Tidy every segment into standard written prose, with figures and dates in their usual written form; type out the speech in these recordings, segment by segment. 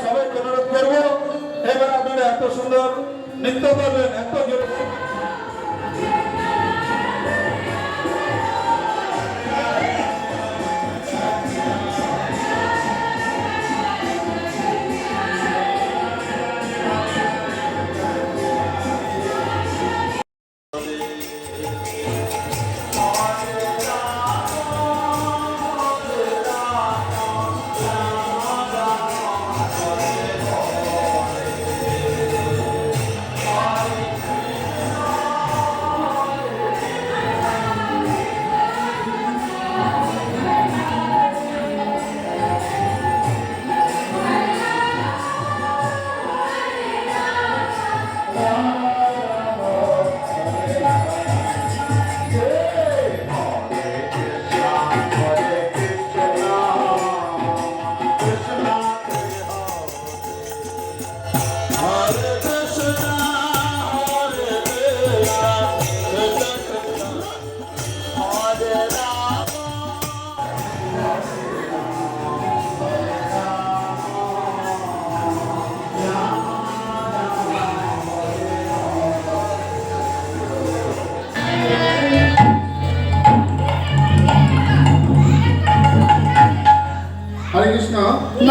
সবাইকে অনুরোধ করবো এবার আপনারা এত সুন্দর নৃত্য করবেন, এত জোরে।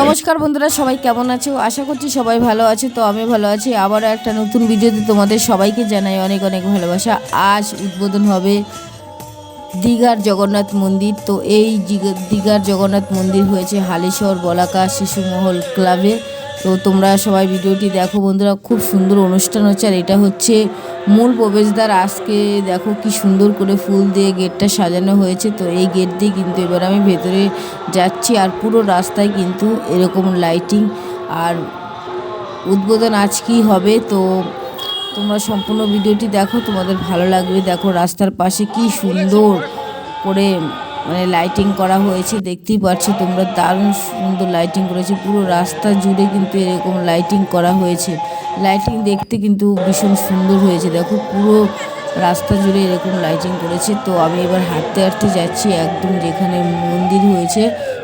নমস্কার বন্ধুরা, সবাই কেমন আছো? আশা করছি সবাই ভালো আছে। তো আমি ভালো আছি। আবারও একটা নতুন ভিডিওতে তোমাদের সবাইকে জানাই অনেক অনেক ভালোবাসা। আজ উদ্বোধন হবে দীঘার জগন্নাথ মন্দির। তো এই দীঘার জগন্নাথ মন্দির হয়েছে হালিশহর বলাকা শিশু মহল ক্লাবে। তো তোমরা সবাই ভিডিওটি দেখো বন্ধুরা, খুব সুন্দর অনুষ্ঠান হচ্ছে। আর এটা হচ্ছে মূল প্রবেশদ্বার। আজকে দেখো কি সুন্দর করে ফুল দিয়ে গেটটা সাজানো হয়েছে। তো এই গেট দিয়ে কিন্তু এবার আমি ভেতরে যাচ্ছি। আর পুরো রাস্তায় কিন্তু এরকম লাইটিং। আর উদ্বোধন আজ কি হবে, তো তোমরা সম্পূর্ণ ভিডিওটি দেখো, তোমাদের ভালো লাগবে। দেখো রাস্তার পাশে কি সুন্দর করে মানে লাইটিং করা হয়েছে, দেখতেই পাচ্ছ তোমরা, দারুণ সুন্দর লাইটিং করেছে। পুরো রাস্তা জুড়ে কিন্তু এরকম লাইটিং করা হয়েছে। লাইটিং দেখতে কিন্তু ভীষণ সুন্দর হয়েছে। দেখো পুরো রাস্তা জুড়ে এরকম লাইটিং করেছে। তো আমি এবার হাঁটতে হাঁটতে যাচ্ছি একদম যেখানে মন্দির হয়েছে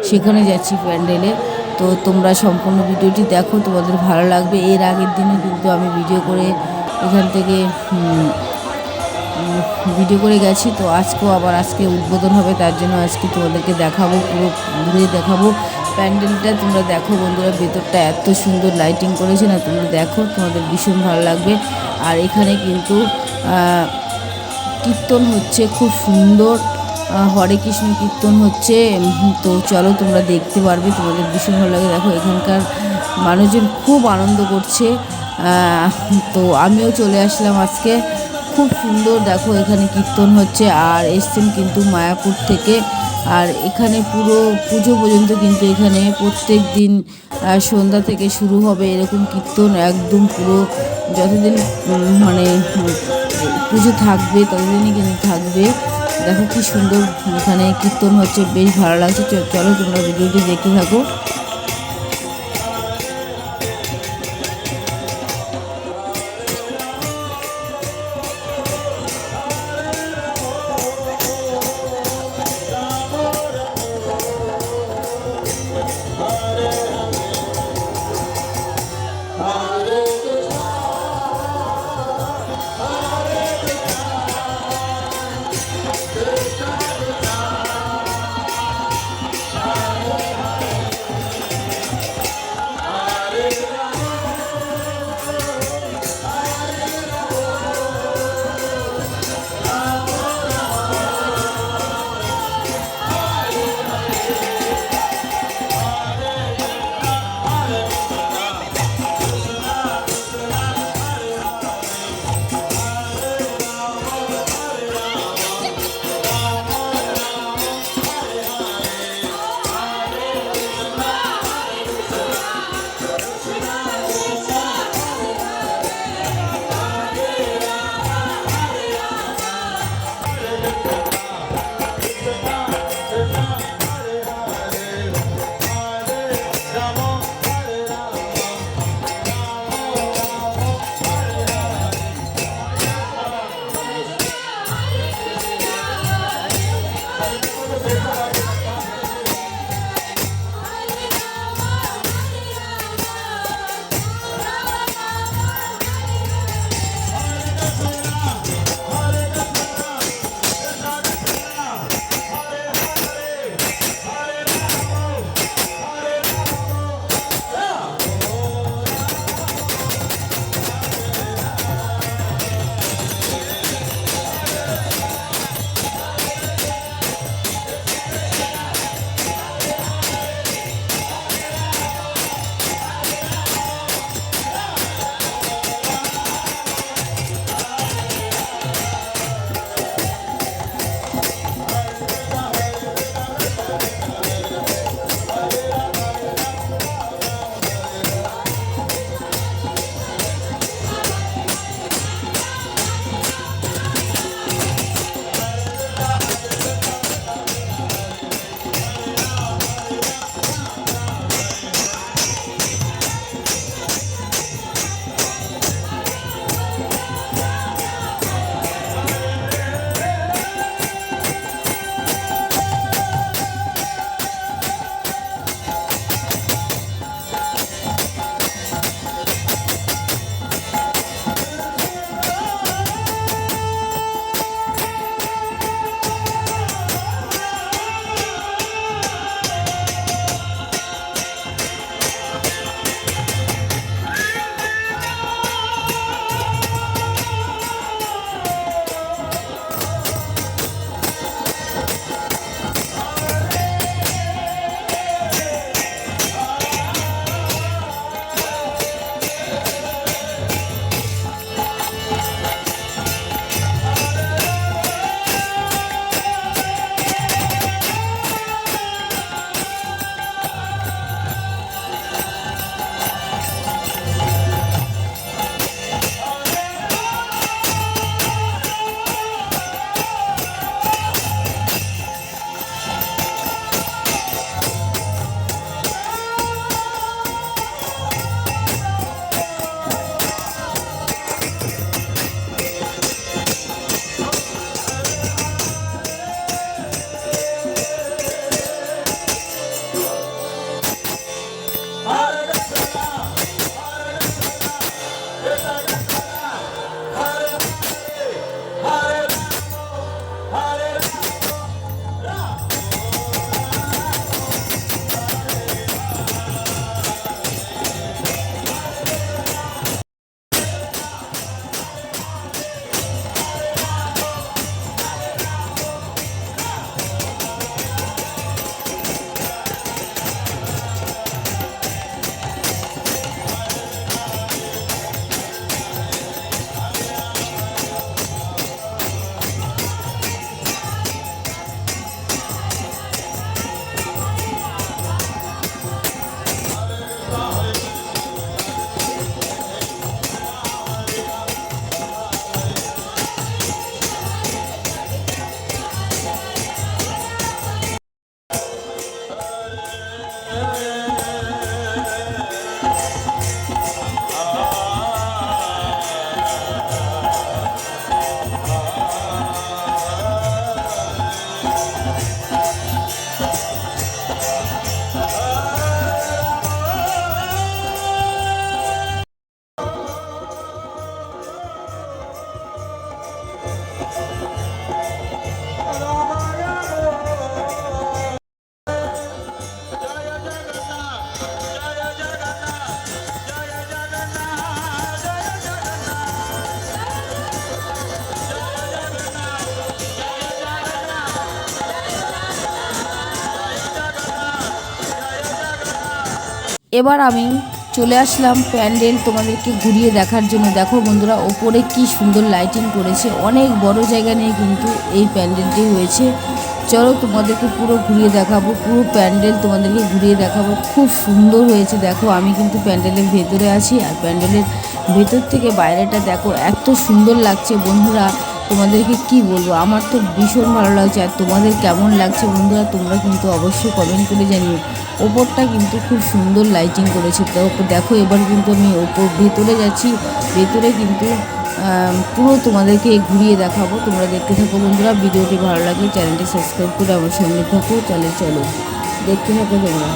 সেখানে যাচ্ছি প্যান্ডেলে। তো তোমরা সম্পূর্ণ ভিডিওটি দেখো, তোমাদের ভালো লাগবে। এর আগের দিনে কিন্তু আমি ভিডিও করে এখান থেকে ভিডিও করে গেছি। তো আজকেও আবার আজকে উদ্বোধন হবে, তার জন্য আজকে তোমাদেরকে দেখাবো, পুরো ঘুরে দেখাবো প্যান্ডেলটা। তোমরা দেখো বন্ধুরা, ভেতরটা এত সুন্দর লাইটিং করেছে না, তোমরা দেখো, তোমাদের ভীষণ ভালো লাগবে। আর এখানে কিন্তু কীর্তন হচ্ছে খুব সুন্দর, হরে কৃষ্ণ কীর্তন হচ্ছে। তো চলো তোমরা দেখতে পারবে, তোমাদের ভীষণ ভালো লাগে। দেখো এখানকার মানুষজন খুব আনন্দ করছে। তো আমিও চলে আসলাম আজকে। খুব সুন্দর দেখো এখানে কীর্তন হচ্ছে। আর এসছেন কিন্তু মায়াপুর থেকে। আর এখানে পুরো পুজো পর্যন্ত কিন্তু এখানে প্রত্যেক দিন সন্ধ্যা থেকে শুরু হবে এরকম কীর্তন, একদম পুরো যতদিন মানে পুজো থাকবে ততদিনই কিন্তু থাকবে। দেখো কি সুন্দর এখানে কীর্তন হচ্ছে, বেশ ভালো লাগছে। চলো তোমরা ভিডিওটি দেখতে থাকো। এবার আমি চলে আসলাম প্যান্ডেল তোমাদেরকে ঘুরিয়ে দেখার জন্য। দেখো বন্ধুরা, ওপরে কি সুন্দর লাইটিং করেছে, অনেক বড় জায়গা নিয়ে কিন্তু এই প্যান্ডেলটি হয়েছে। চলো তোমাদেরকে পুরো ঘুরিয়ে দেখাবো, পুরো প্যান্ডেল তোমাদেরকে ঘুরিয়ে দেখাবো। খুব সুন্দর হয়েছে। দেখো আমি কিন্তু প্যান্ডেলের ভেতরে আছি, আর প্যান্ডেলের ভেতর থেকে বাইরেটা দেখো এত সুন্দর লাগছে বন্ধুরা, তোমাদেরকে কি বলবো, আমার তো ভীষণ ভালো লাগছে। আর তোমাদের কেমন লাগছে বন্ধুরা, তোমরা কিন্তু অবশ্যই কমেন্ট করে জানিও। ওপরটা কিন্তু খুব সুন্দর লাইটিং করেছে। তো দেখো এবার কিন্তু আমি ভেতরে যাচ্ছি, ভেতরে কিন্তু পুরো তোমাদেরকে ঘুরিয়ে দেখাবো। তোমরা দেখতে থাকো বন্ধুরা, ভিডিওটি ভালো লাগলে চ্যানেলটি সাবস্ক্রাইব করে আমার সঙ্গে থাকো। চলো দেখতে থাকো তোমরা।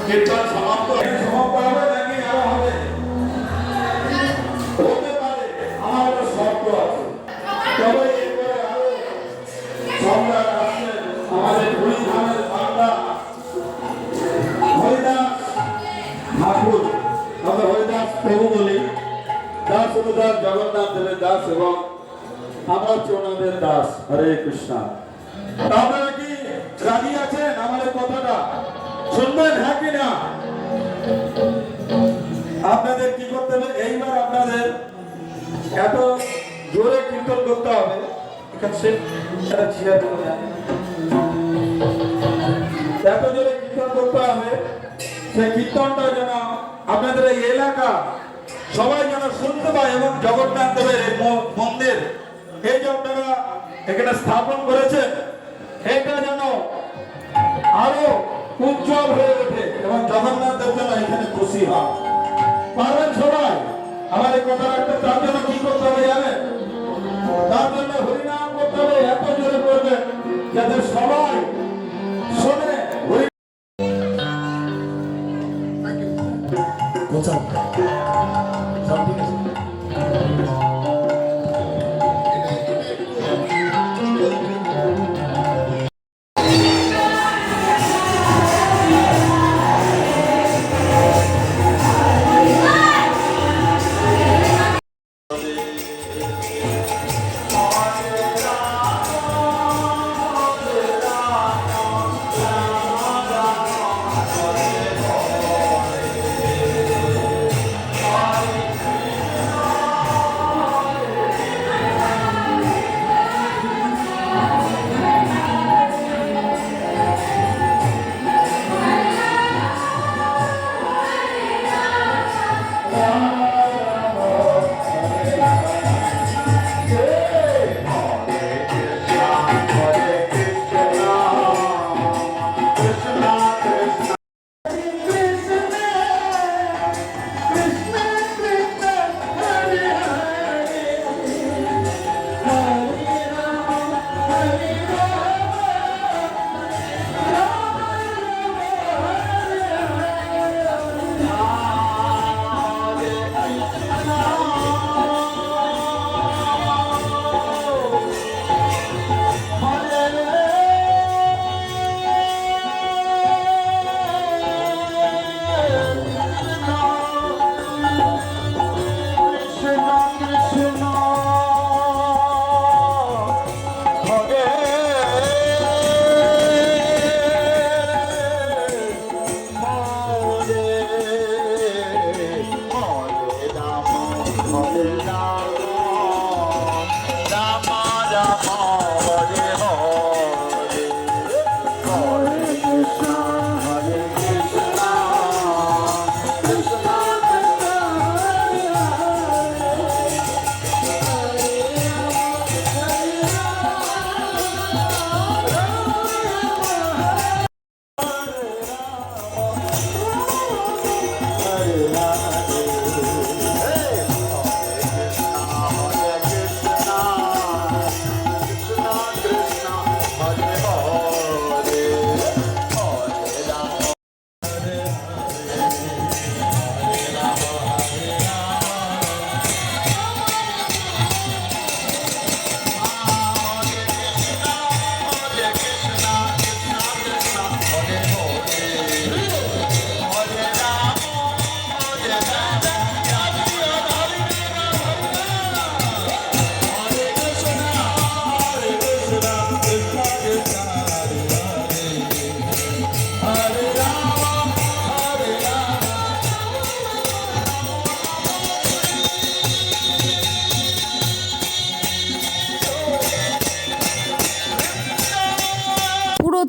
কীর্তন সমাপ্ত হবে নাকি আরো হবে? হতে পারে, আমার একটা শর্ত আছে। তবে এরপরে আরো সম্রাট আসছেন, আমাদের হরিধামের বাংলা হরিদাস ঠাকুর, আমরা হরিদাস প্রভু বলি। দাস অনুদাস জগন্নাথ দেবের দাস এবং আমরা হচ্ছে ওনাদের দাস। হরে কৃষ্ণ। আপনারা কি রাজি আছেন আমাদের কথাটা শুনবেন, হ্যাঁ কি না? আপনাদের কি করতে হবে, এইবার আপনাদের এত জোরে কীর্তন করতে হবে। এত জোরে কীর্তন করতে হবে, সেই কীর্তনটা যেন আপনাদের এই এলাকা সবাই যেন শুনতে পায়, এবং জগন্নাথ দেবের এই মন্দির এই যে আপনারা এখানে স্থাপন করেছেন, এটা যেন আরো উজ্জ্বল হয়ে ওঠে এবং জগন্নাথ দেব যেন এখানে খুশি হয়। পারবেন সবাই? আমার এই কথা রাখতে, তার জন্য কি করতে হবে জানেন? তার জন্য হরিনাম করতে হবে, এত জোরে করবেন যাতে সবাই শোনে।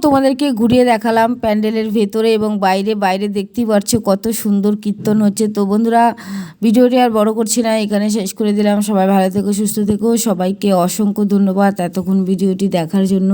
তোমাদেরকে ঘুরিয়ে দেখালাম প্যান্ডেলের ভেতরে এবং বাইরে। বাইরে দেখতেই পাচ্ছ কত সুন্দর কীর্তন হচ্ছে। তো বন্ধুরা, ভিডিওটি আর বড় করছি না, এখানে শেষ করে দিলাম। সবাই ভালো থেকো, সুস্থ থেকো। সবাইকে অসংখ্য ধন্যবাদ এতক্ষণ ভিডিওটি দেখার জন্য।